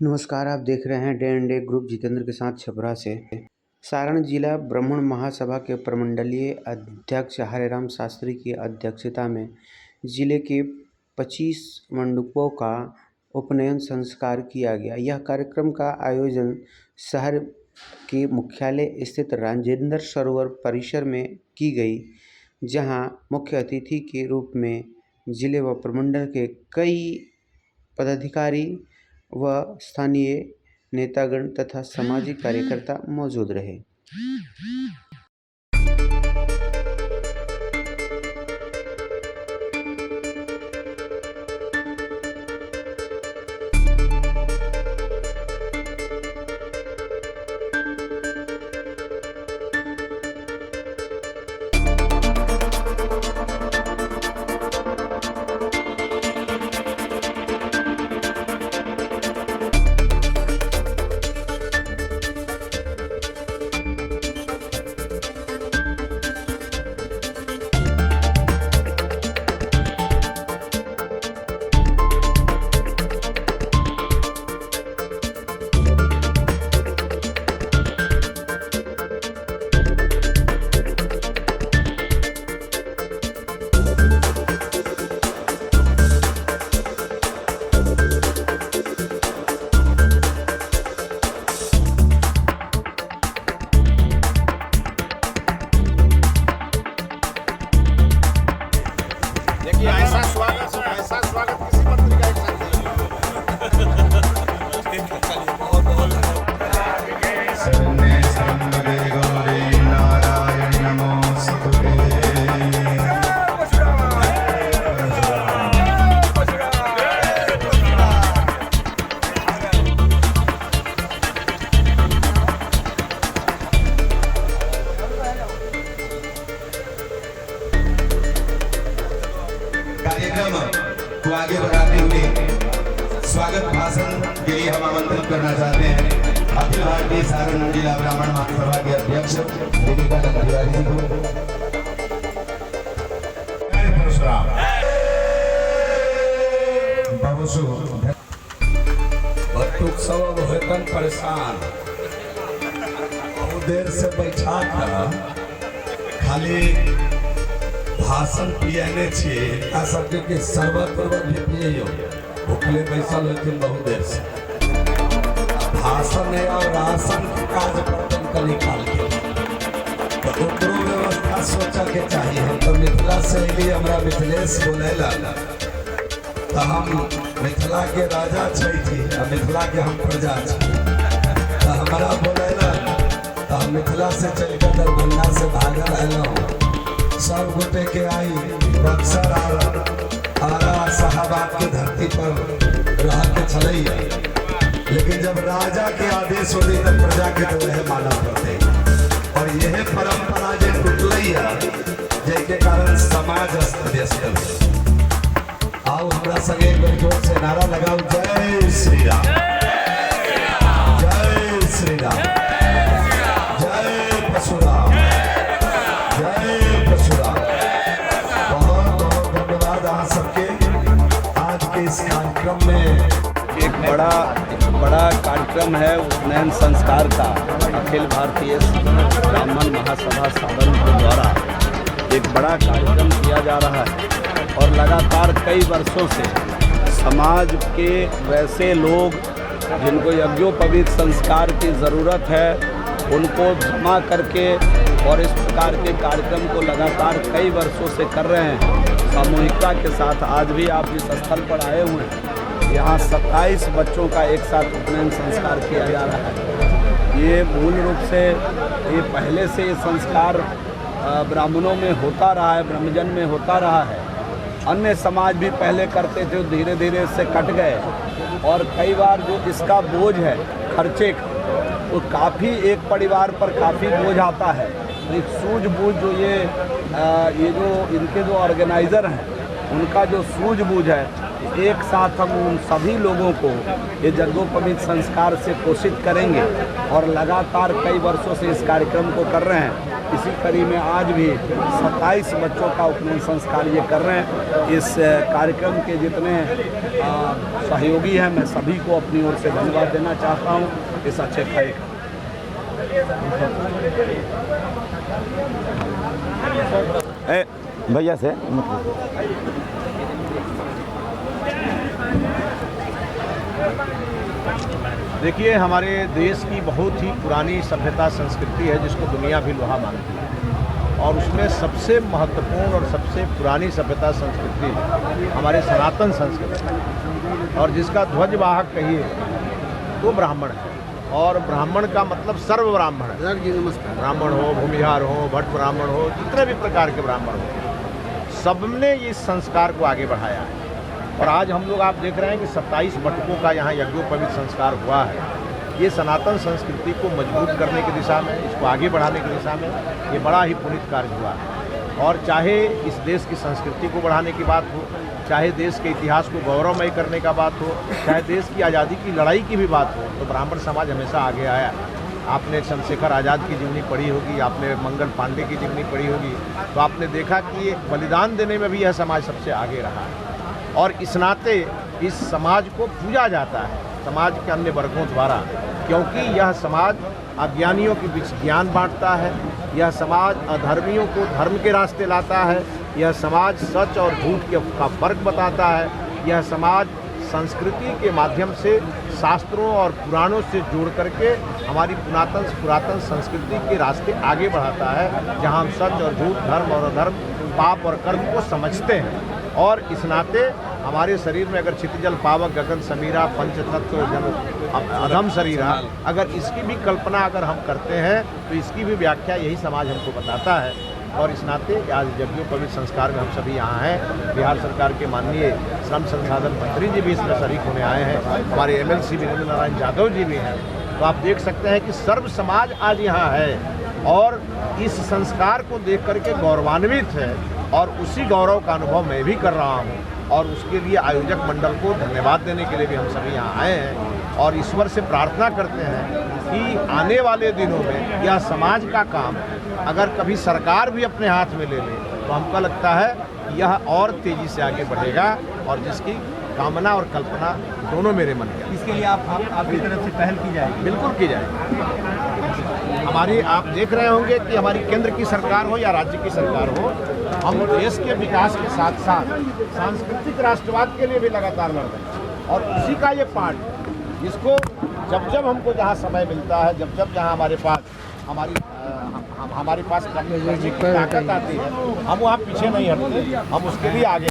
नमस्कार, आप देख रहे हैं day and day group Jitendra के साथ छपरा से। सारण जिला ब्राह्मण महासभा के प्रमंडलीय अध्यक्ष हरेराम शास्त्री की अध्यक्षता में जिले के 25 मंडपों का उपनयन संस्कार किया गया। यह कार्यक्रम का आयोजन शहर के मुख्यालय स्थित राजेंद्र सरोवर परिसर में की गई, जहां मुख्य अतिथि के रूप में जिले व प्रमंडल के कई पदाधिकारी व स्थानीय नेतागण तथा सामाजिक कार्यकर्ता मौजूद रहे। ऐसा स्वागत किसी मंत्री का कार्यक्रम को आगे बढ़ाते हुए स्वागत भाषण के लिए हम आमंत्रित करना चाहते हैं अखिल भारतीय सारण जिला ब्राह्मण महासभा के अध्यक्ष देविका तिवारी जी को। बटुक सब वेतन परेशान बहुत देर से बैठा था, खाली भाषण पियाने छे आ सबके के शरबत भी पियो भूखले बैसल होते बहुत देर से। भाषण है और राशन के काज बर्तन का निकाल के तो ओकरो व्यवस्था सोचा के चाहिए। तो मिथिला से भी हमरा मिथिलेश बोलेला तो हम मिथिला के राजा छी और मिथिला के हम प्रजा छी, तो हमारा बोलेला तो हम मिथिला से चलकर दरभंगा से भागल आलो सब गोटे के आई बक्सर आरा साहबाद के धरती पर रह के चलैया, लेकिन जब राजा के आदेश हो गई तब प्रजा के तो वह माना पड़ते और यह परंपरा जो टूटलैया जिसके कारण समाज अस्त व्यस्त। आओ हमारा संगे एक बार जोर से नारा लगाओ, जय श्री राम, जय श्री राम, जय परशुराम, जय परशुराम। बहुत बहुत धन्यवाद आप सबके आज के इस कार्यक्रम में। एक बड़ा कार्यक्रम है उपनयन संस्कार का अखिल भारतीय ब्राह्मण महासभा सारण के द्वारा एक बड़ा कार्यक्रम किया जा रहा है और लगातार कई वर्षों से समाज के वैसे लोग जिनको यज्ञोपवीत संस्कार की ज़रूरत है उनको जमा करके और इस प्रकार के कार्यक्रम को लगातार कई वर्षों से कर रहे हैं सामूहिकता के साथ। आज भी आप जिस स्थल पर आए हुए हैं यहाँ 27 बच्चों का एक साथ उपनयन संस्कार किया जा रहा है। ये मूल रूप से ये पहले से ये संस्कार ब्राह्मणों में होता रहा है, ब्रह्मजन में होता रहा है। अन्य समाज भी पहले करते थे, धीरे धीरे इससे कट गए और कई बार जो इसका बोझ है खर्चे का तो काफ़ी एक परिवार पर काफ़ी बोझ आता है। एक सूझबूझ जो ये जो इनके जो ऑर्गेनाइज़र हैं उनका जो सूझबूझ है, एक साथ हम उन सभी लोगों को ये यज्ञोपवीत संस्कार से पोषित करेंगे और लगातार कई वर्षों से इस कार्यक्रम को कर रहे हैं। इसी कड़ी में आज भी 27 बच्चों का उपनयन संस्कार ये कर रहे हैं। इस कार्यक्रम के जितने सहयोगी हैं, मैं सभी को अपनी ओर से धन्यवाद देना चाहता हूँ इस अच्छे कार्यक्रम। भैया से देखिए, हमारे देश की बहुत ही पुरानी सभ्यता संस्कृति है जिसको दुनिया भी लोहा मानती है, और उसमें सबसे महत्वपूर्ण और सबसे पुरानी सभ्यता संस्कृति हमारे सनातन संस्कृति, और जिसका ध्वजवाहक कहिए तो ब्राह्मण है। और ब्राह्मण का मतलब सर्व ब्राह्मण है। ब्राह्मण हो, भूमिहार हो, भट्ट ब्राह्मण हो, जितने भी प्रकार के ब्राह्मण हो, सबने इस संस्कार को आगे बढ़ाया है। और आज हम लोग आप देख रहे हैं कि 27 बटुकों का यहाँ यज्ञोपवीत संस्कार हुआ है। ये सनातन संस्कृति को मजबूत करने की दिशा में, इसको आगे बढ़ाने की दिशा में ये बड़ा ही पुनीत कार्य हुआ है। और चाहे इस देश की संस्कृति को बढ़ाने की बात हो, चाहे देश के इतिहास को गौरवमय करने का बात हो, चाहे देश की आज़ादी की लड़ाई की भी बात हो, तो ब्राह्मण समाज हमेशा आगे आया। आपने चंद्रशेखर आज़ाद की जीवनी पढ़ी होगी, आपने मंगल पांडे की जीवनी पढ़ी होगी, तो आपने देखा कि एक बलिदान देने में भी यह समाज सबसे आगे रहा है। और इस नाते इस समाज को पूजा जाता है समाज के अन्य वर्गों द्वारा, क्योंकि यह समाज अज्ञानियों के बीच ज्ञान बांटता है, यह समाज अधर्मियों को धर्म के रास्ते लाता है, यह समाज सच और झूठ का फर्क बताता है, यह समाज संस्कृति के माध्यम से शास्त्रों और पुराणों से जोड़ करके हमारी पुरातन संस्कृति के रास्ते आगे बढ़ाता है, जहां हम सच और झूठ, धर्म और अधर्म, पाप और कर्म को समझते हैं। और इस नाते हमारे शरीर में अगर क्षितिजल पावक गगन समीरा पंचतत्व अधम शरीरा, अगर इसकी भी कल्पना अगर हम करते हैं तो इसकी भी व्याख्या यही समाज हमको बताता है। और इस नाते आज यज्ञोपवीत संस्कार में हम सभी यहाँ हैं। बिहार सरकार के माननीय श्रम संसाधन मंत्री जी भी इसमें शरीक होने आए हैं, हमारे MLC वीरेंद्र नारायण यादव जी भी हैं। तो आप देख सकते हैं कि सर्व समाज आज यहाँ है और इस संस्कार को देख करके गौरवान्वित है, और उसी गौरव का अनुभव मैं भी कर रहा हूँ। और उसके लिए आयोजक मंडल को धन्यवाद देने के लिए भी हम सभी यहाँ आए हैं, और ईश्वर से प्रार्थना करते हैं कि आने वाले दिनों में यह समाज का काम अगर कभी सरकार भी अपने हाथ में ले ले तो हमको लगता है यह और तेज़ी से आगे बढ़ेगा, और जिसकी कामना और कल्पना दोनों मेरे मन में। इसके लिए आपकी तरफ से पहल की जाएगी? बिल्कुल की जाएगी। हमारी आप देख रहे होंगे कि हमारी केंद्र की सरकार हो या राज्य की सरकार हो, हम देश के विकास के साथ साथ सांस्कृतिक राष्ट्रवाद के लिए भी लगातार लड़ रहे हैं। और उसी का ये पार्ट जिसको जब जब हमको जहाँ समय मिलता है, जब जब जहाँ हमारे पास ताकत आती है, हम वहाँ पीछे नहीं हटते, हम उसके लिए आगे